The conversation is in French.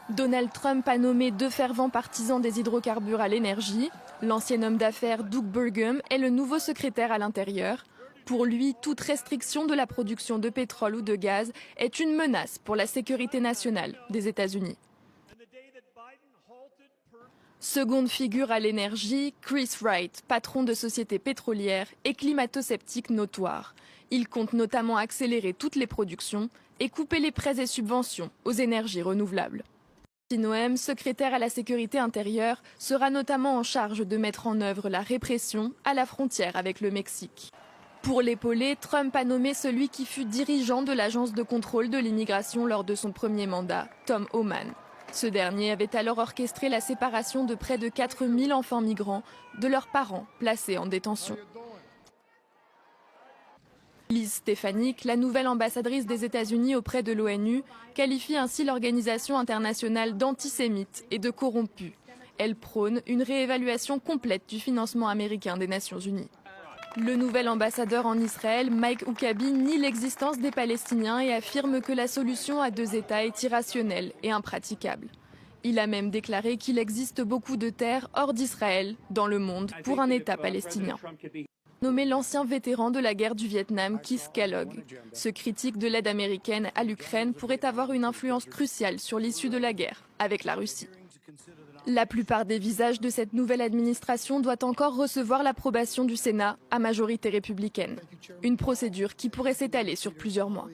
Donald Trump a nommé 2 fervents partisans des hydrocarbures à l'énergie. L'ancien homme d'affaires Doug Burgum est le nouveau secrétaire à l'Intérieur. Pour lui, toute restriction de la production de pétrole ou de gaz est une menace pour la sécurité nationale des États-Unis. Seconde figure à l'énergie, Chris Wright, patron de société pétrolière et climato-sceptique notoire. Il compte notamment accélérer toutes les productions et couper les prêts et subventions aux énergies renouvelables. Noem, secrétaire à la sécurité intérieure, sera notamment en charge de mettre en œuvre la répression à la frontière avec le Mexique. Pour l'épauler, Trump a nommé celui qui fut dirigeant de l'agence de contrôle de l'immigration lors de son premier mandat, Tom Homan. Ce dernier avait alors orchestré la séparation de près de 4000 enfants migrants de leurs parents placés en détention. Liz Stefanik, la nouvelle ambassadrice des États-Unis auprès de l'ONU, qualifie ainsi l'organisation internationale d'antisémite et de corrompue. Elle prône une réévaluation complète du financement américain des Nations Unies. Le nouvel ambassadeur en Israël, Mike Huckabee, nie l'existence des Palestiniens et affirme que la solution à 2 États est irrationnelle et impraticable. Il a même déclaré qu'il existe beaucoup de terres hors d'Israël, dans le monde, pour un État palestinien. Nommé l'ancien vétéran de la guerre du Vietnam, Keith Kellogg. Ce critique de l'aide américaine à l'Ukraine pourrait avoir une influence cruciale sur l'issue de la guerre avec la Russie. La plupart des visages de cette nouvelle administration doit encore recevoir l'approbation du Sénat à majorité républicaine. Une procédure qui pourrait s'étaler sur plusieurs mois.